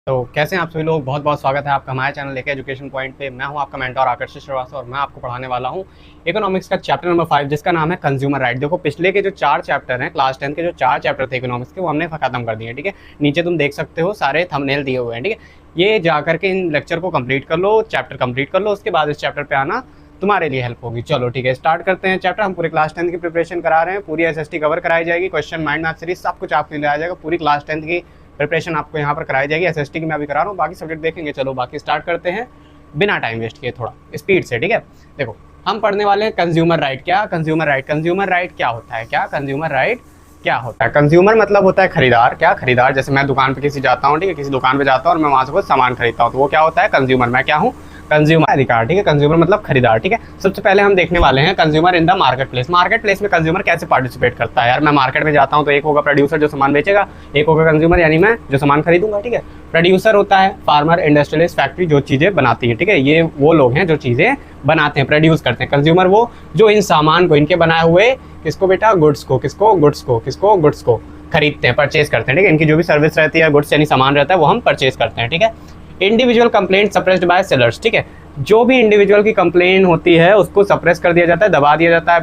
तो कैसे हैं आप सभी लोग। बहुत बहुत स्वागत है आपका हमारे चैनल लेके एजुकेशन पॉइंट पे। मैं हूं आपका मेंटर आकर्षित श्रीवास्तव और मैं आपको पढ़ाने वाला हूं इकोनॉमिक्स का चैप्टर नंबर 5 जिसका नाम है कंज्यूमर राइट। देखो पिछले के जो 4 चैप्टर हैं, क्लास 10 के जो 4 चैप्टर थे इकोनॉमिक्स के, वो हमने खत्म कर दिए हैं। ठीक है, नीचे तुम देख सकते हो सारे थंबनेल दिए हुए हैं। ठीक है, ये जाकर के इन लेक्चर को कंप्लीट कर लो, चैप्टर कंप्लीट कर लो, उसके बाद इस चैप्टर पे आना तुम्हारे लिए हेल्प होगी। चलो ठीक है, स्टार्ट करते हैं चैप्टर। हम पूरे क्लास 10 की प्रिपरेशन करा रहे हैं, पूरी एसएसटी कवर कराई जाएगी, क्वेश्चन माइंड मैप सीरीज सब कुछ आपके लिए आ जाएगा। पूरी क्लास 10 की प्रिपरेशन आपको यहाँ पर कराई जाएगी। एसएसटी की मैं अभी करा रहा हूँ, बाकी सब्जेक्ट देखेंगे। चलो बाकी स्टार्ट करते हैं बिना टाइम वेस्ट किए, थोड़ा स्पीड से। ठीक है, देखो हम पढ़ने वाले हैं कंज्यूमर राइट। क्या कंज्यूमर राइट? कंज्यूमर राइट क्या होता है? क्या कंज्यूमर राइट क्या होता है? कंज्यूमर मतलब होता है खरीदार। क्या खरीदार? जैसे मैं दुकान पे किसी जाता हूँ, ठीक है, किसी दुकान पे जाता हूँ और मैं वहाँ से कुछ सामान खरीदता हूँ, तो वो क्या होता है? कंज्यूमर। मैं क्या हूँ? कंज्यूमर अधिकार। ठीक है, कंज्यूमर मतलब खरीदार। ठीक है, सबसे पहले हम देखने वाले हैं consumer in the market place. Market place में कंज्यूमर कैसे पार्टिसिपेट करता है? यार मैं मार्केट में जाता हूँ तो एक होगा प्रोड्यूसर जो सामान बेचेगा, एक होगा कंज्यूमर यानी मैं जो सामान खरीदूंगा। ठीक है, प्रोड्यूसर होता है फार्मर, इंडस्ट्रियलिस्ट, फैक्ट्री जो चीज़ें बनाती है। ठीक है, ये वो लोग हैं जो चीज़ें बनाते हैं, प्रोड्यूस करते हैं। कंज्यूमर वो जो इन सामान को, इनके बनाए हुए किसको बेटा? गुड्स को। किसको? गुड्स को। किसको? गुड्स को खरीदते हैं, परचेज करते हैं। ठीक है, इनकी जो भी सर्विस रहती है, गुड्स यानी सामान रहता है, वो हम परचेज करते हैं। ठीक है, individual complaint suppressed bye sellers. ठीक है, जो भी इंडिविजुअल की कंप्लेंट होती है उसको सप्रेस कर दिया जाता है, दबा दिया जाता है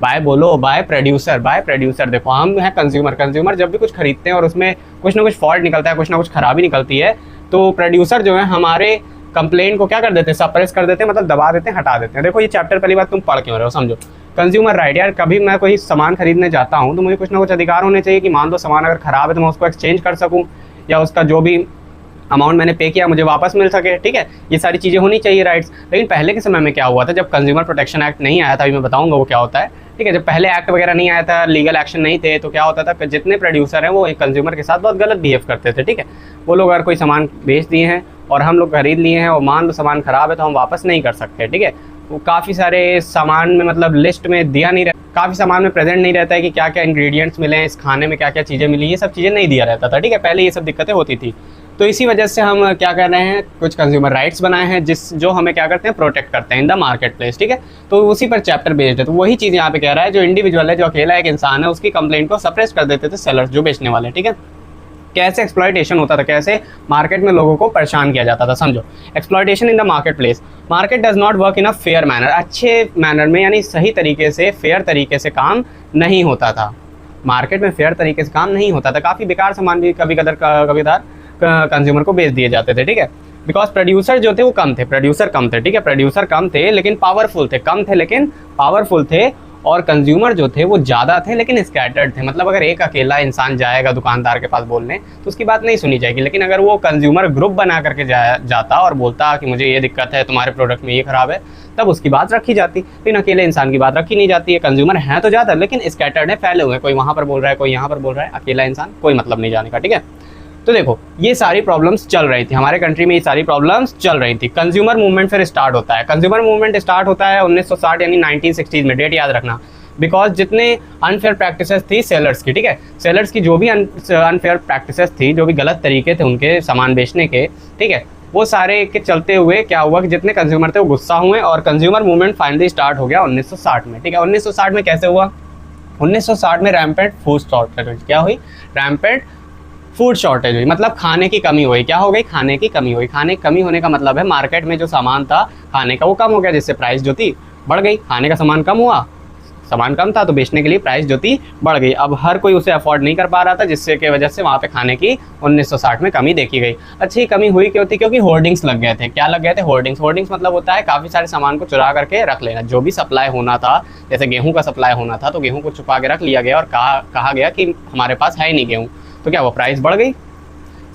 बाय बोलो, बाय प्रोड्यूसर। Bye producer. देखो हम हैं कंज्यूमर। कंज्यूमर जब भी कुछ खरीदते हैं और उसमें कुछ ना कुछ फॉल्ट निकलता है, कुछ ना कुछ खराबी निकलती है, तो प्रोड्यूसर जो है हमारे कंप्लेंट को क्या कर देते हैं? सप्रेस कर देते हैं, मतलब दबा देते हैं, हटा देते हैं। देखो ये चैप्टर पहली बार तुम पढ़ क्यों रहे हो, समझो। कंज्यूमर राइट, यार कभी मैं कोई सामान खरीदने जाता हूँ तो मुझे कुछ ना कुछ अधिकार होने चाहिए कि मान लो सामान अगर खराब है तो मैं उसको एक्सचेंज कर सकूँ, या उसका जो भी अमाउंट मैंने पे किया मुझे वापस मिल सके। ठीक है, ये सारी चीज़ें होनी चाहिए राइट्स। लेकिन पहले के समय में क्या हुआ था, जब कंज्यूमर प्रोटेक्शन एक्ट नहीं आया था, अभी मैं बताऊंगा वो क्या होता है। ठीक है, जब पहले एक्ट वगैरह नहीं आया था, लीगल एक्शन नहीं थे, तो क्या होता था, जितने प्रोड्यूसर हैं वो एक कंज्यूमर के साथ बहुत गलत बिहेव करते थे। ठीक है, वो लोग अगर कोई सामान बेच दिए हैं और हम लोग खरीद लिए हैं और मान लो सामान खराब है तो हम वापस नहीं कर सकते। ठीक है, वो काफ़ी सारे सामान में मतलब लिस्ट में दिया नहीं रहता, काफ़ी सामान में प्रेजेंट नहीं रहता है कि क्या क्या इंग्रेडिएंट्स मिले हैं, इस खाने में क्या क्या चीज़ें मिली, ये सब चीज़ें नहीं दिया रहता था। ठीक है, पहले ये सब दिक्कतें होती थी। तो इसी वजह से हम क्या कर रहे हैं, कुछ कंज्यूमर राइट्स बनाए हैं जो हमें क्या करते हैं? प्रोटेक्ट करते हैं इन द मार्केट प्लेस। ठीक है, तो उसी पर चैप्टर बेस्ड है। तो वही चीज़ यहाँ पे कह रहा है, जो इंडिविजुअल है, जो अकेला एक इंसान है, उसकी कंप्लेंट को सप्रेस कर देते थे सेलर्स, जो बेचने वाले। ठीक है, कैसे एक्सप्लॉयटेशन होता था, कैसे मार्केट में लोगों को परेशान किया जाता था, समझो। Exploitation in the market place. Market does not work in a fair manner. अच्छे मैनर में यानी सही तरीके से, फेयर तरीके से काम नहीं होता था। मार्केट में फेयर तरीके से काम नहीं होता था, काफ़ी बेकार सामान भी कभी कभार कंज्यूमर को बेच दिए जाते थे। ठीक है, बिकॉज प्रोड्यूसर जो थे वो कम थे, प्रोड्यूसर कम थे। ठीक है, प्रोड्यूसर कम थे लेकिन पावरफुल थे, कम थे लेकिन पावरफुल थे, और कंज्यूमर जो थे वो ज़्यादा थे लेकिन स्कैटर्ड थे। मतलब अगर एक अकेला इंसान जाएगा दुकानदार के पास बोलने तो उसकी बात नहीं सुनी जाएगी, लेकिन अगर वो कंज्यूमर ग्रुप बना करके जाता और बोलता कि मुझे ये दिक्कत है, तुम्हारे प्रोडक्ट में ये खराब है, तब उसकी बात रखी जाती। लेकिन अकेले इंसान की बात रखी नहीं जाती है। कंज्यूमर हैं तो ज़्यादा लेकिन स्कैटर्ड है, फैले हुए हैं, कोई वहाँ पर बोल रहा है, कोई यहाँ पर बोल रहा है, अकेला इंसान कोई मतलब नहीं जाने का। ठीक है, तो देखो ये सारी प्रॉब्लम्स चल रही थी हमारे कंट्री में, ये सारी प्रॉब्लम्स चल रही थी। कंज्यूमर मूवमेंट फिर स्टार्ट होता है। कंज्यूमर मूवमेंट स्टार्ट होता है 1960 यानी 1960 में, डेट याद रखना। बिकॉज जितने अनफेयर प्रैक्टिसेस थी सेलर्स की, ठीक है, सेलर्स की जो भी अनफेयर प्रैक्टिसेस थी, जो भी गलत तरीके थे उनके सामान बेचने के, ठीक है, वो सारे के चलते हुए क्या हुआ कि जितने कंज्यूमर थे वो गुस्सा हुए और कंज्यूमर मूवमेंट फाइनली स्टार्ट हो गया 1960 में। ठीक है, 1960 में कैसे हुआ? 1960 में रैम्पेंट फूड शॉर्टेज क्या हुई? रैम्पेंट फूड शॉर्टेज हुई, मतलब खाने की कमी हुई। क्या हो गई? खाने की कमी हुई। खाने की कमी होने का मतलब है मार्केट में जो सामान था खाने का वो कम हो गया, जिससे प्राइस जो थी बढ़ गई। खाने का सामान कम हुआ, सामान कम था तो बेचने के लिए प्राइस जो थी बढ़ गई। अब हर कोई उसे अफोर्ड नहीं कर पा रहा था, जिससे की वजह से वहाँ पे खाने की 1960 में कमी देखी गई। अच्छी कमी हुई क्यों थी? क्योंकि होर्डिंग्स लग गए थे। क्या लग गए थे? होर्डिंग्स। होर्डिंग्स मतलब होता है काफ़ी सारे सामान को चुरा करके रख लेना। जो भी सप्लाई होना था, जैसे गेहूँ का सप्लाई होना था तो गेहूँ को छुपा के रख लिया गया और कहा गया कि हमारे पास है ही नहीं गेहूँ। तो क्या हुआ? प्राइस बढ़ गई,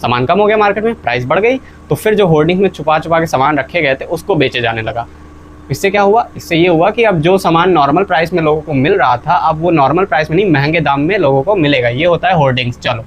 सामान कम हो गया मार्केट में, प्राइस बढ़ गई। तो फिर जो होर्डिंग्स में छुपा के सामान रखे गए थे उसको बेचे जाने लगा। इससे क्या हुआ? इससे ये हुआ कि अब जो सामान नॉर्मल प्राइस में लोगों को मिल रहा था, अब वो नॉर्मल प्राइस में नहीं, महंगे दाम में लोगों को मिलेगा। ये होता है होर्डिंग्स। चलो,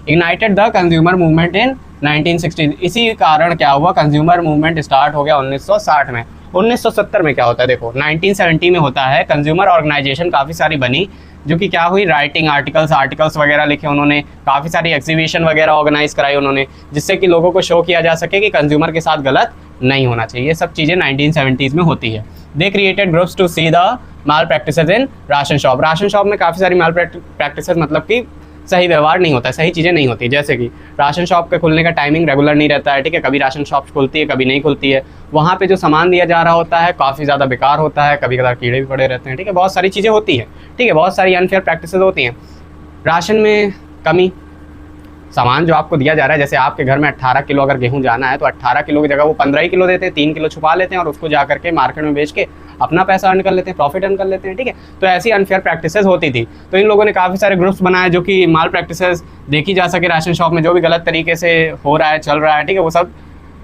ignited the consumer movement in 1960। इसी कारण क्या हुआ? कंज्यूमर मूवमेंट स्टार्ट हो गया 1960 में। 1970 में क्या होता है? देखो 1970 में होता है कंज्यूमर ऑर्गेनाइजेशन काफ़ी सारी बनी, जो कि क्या हुई? राइटिंग आर्टिकल्स वगैरह लिखे उन्होंने, काफ़ी सारी एग्जीबिशन वगैरह ऑर्गेनाइज कराई उन्होंने, जिससे कि लोगों को शो किया जा सके कि कंज्यूमर के साथ गलत नहीं होना चाहिए। ये सब चीज़ें 1970s में होती है। They created groups to see the malpractices in ration shop. Ration shop में काफ़ी सारी माल प्रैक्टिसेस, मतलब कि सही व्यवहार नहीं होता है, सही चीज़ें नहीं होती। जैसे कि राशन शॉप के खुलने का टाइमिंग रेगुलर नहीं रहता है, ठीक है, कभी राशन शॉप खुलती है कभी नहीं खुलती है। वहाँ पे जो सामान दिया जा रहा होता है काफ़ी ज़्यादा बेकार होता है, कभी कभार कीड़े भी पड़े रहते हैं, ठीक है, बहुत सारी चीज़ें होती हैं, ठीक है, बहुत सारी अनफेयर प्रैक्टिसेस होती हैं। राशन में कमी, सामान जो आपको दिया जा रहा है, जैसे आपके घर में 18 किलो अगर गेहूं जाना है तो 18 किलो की जगह वो 15 ही किलो देते हैं, 3 किलो छुपा लेते हैं और उसको जा करके मार्केट में बेच के अपना पैसा अर्न कर लेते हैं, प्रॉफिट अर्न कर लेते हैं, ठीक है। तो ऐसी अनफेयर प्रैक्टिसेस होती थी। तो इन लोगों ने काफ़ी सारे ग्रुप्स बनाए जो कि माल प्रैक्टिसेस देखी जा सके राशन शॉप में, जो भी गलत तरीके से हो रहा है चल रहा है, ठीक है, वो सब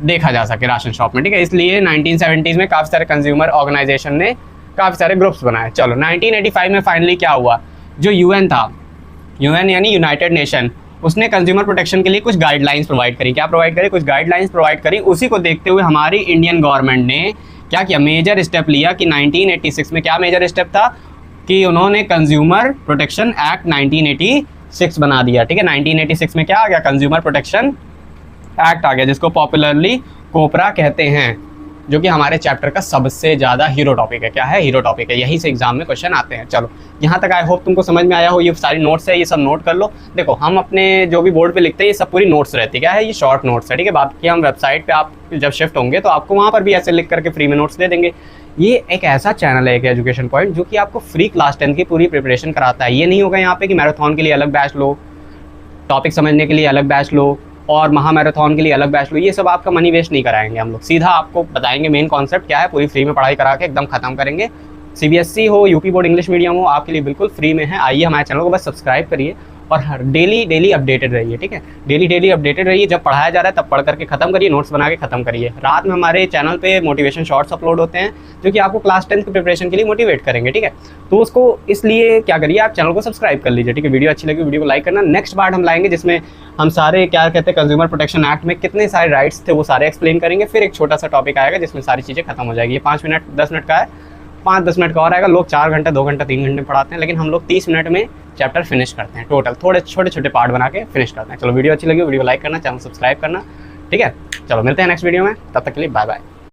देखा जा सके राशन शॉप में, ठीक है। इसलिए 1970s में काफ़ी सारे कंज्यूमर ऑर्गेनाइजेशन ने काफ़ी सारे ग्रुप्स बनाए। चलो 1985 में फाइनली क्या हुआ, जो यूएन था, यूएन यानी यूनाइटेड नेशन, उसने कंज्यूमर प्रोटेक्शन के लिए कुछ गाइडलाइंस प्रोवाइड करी। क्या प्रोवाइड करी? कुछ गाइडलाइंस प्रोवाइड करी। उसी को देखते हुए हमारी इंडियन गवर्नमेंट ने क्या किया, मेजर स्टेप लिया कि 1986 में क्या मेजर स्टेप था कि उन्होंने कंज्यूमर प्रोटेक्शन एक्ट 1986 बना दिया, ठीक है। 1986 में क्या आ गया, कंज्यूमर प्रोटेक्शन एक्ट आ गया, जिसको पॉपुलरली कोपरा कहते हैं, जो कि हमारे चैप्टर का सबसे ज़्यादा हीरो टॉपिक है। क्या है? हीरो टॉपिक है, यही से एग्जाम में क्वेश्चन आते हैं। चलो यहाँ तक आई होप तुमको समझ में आया हो। ये सारी नोट्स है, ये सब नोट कर लो। देखो हम अपने जो भी बोर्ड पे लिखते हैं ये सब पूरी नोट्स रहती है। क्या है? ये शॉर्ट नोट्स है, ठीक है। बाकी हम वेबसाइट पे आप जब शिफ्ट होंगे तो आपको वहाँ पर भी ऐसे लिख करके फ्री में नोट्स दे देंगे। ये एक ऐसा चैनल है एक एजुकेशन पॉइंट जो कि आपको फ्री क्लास 10 की पूरी प्रिपरेशन कराता है। ये नहीं होगा यहाँ पे कि मैराथन के लिए अलग बैच लो, टॉपिक समझने के लिए अलग बैच लो और महा मैराथन के लिए अलग बैच लो। ये सब आपका मनी वेस्ट नहीं कराएंगे हम लोग, सीधा आपको बताएंगे मेन कॉन्सेप्ट क्या है, पूरी फ्री में पढ़ाई करा के एकदम खत्म करेंगे। सीबीएसई हो, यूपी बोर्ड इंग्लिश मीडियम हो, आपके लिए बिल्कुल फ्री में है। आइए हमारे चैनल को बस सब्सक्राइब करिए और हर डेली अपडेटेड रहिए, ठीक है। डेली अपडेटेड रहिए। जब पढ़ाया जा रहा है तब पढ़ करके खत्म करिए, नोट्स बना के खत्म करिए। रात में हमारे चैनल पे मोटिवेशन शॉर्ट्स अपलोड होते हैं जो कि आपको क्लास 10 की प्रिपरेशन के लिए मोटिवेट करेंगे, ठीक है। तो उसको इसलिए क्या करिए, आप चैनल को सब्सक्राइब कर लीजिए, ठीक है। वीडियो अच्छी लगी वीडियो को लाइक करना। नेक्स्ट पार्ट हम लाएंगे जिसमें हम सारे क्या कहते हैं कंज्यूमर प्रोटेक्शन एक्ट में कितने सारे राइट्स थे वो सारे एक्सप्लेन करेंगे। फिर एक छोटा सा टॉपिक आएगा जिसमें सारी चीज़ें खत्म हो जाएगी। ये 5 मिनट 10 मिनट का है, 5-10 मिनट का और आएगा। लोग 4 घंटे 2 घंटे 3 घंटे पढ़ाते हैं, लेकिन हम लोग 30 मिनट में चैप्टर फिनिश करते हैं टोटल। थोड़े छोटे छोटे पार्ट बना के फिनिश करते हैं। चलो वीडियो अच्छी लगी वीडियो को लाइक करना, चैनल सब्सक्राइब करना, ठीक है। चलो मिलते हैं नेक्स्ट वीडियो में, तब तक के लिए बाय बाय।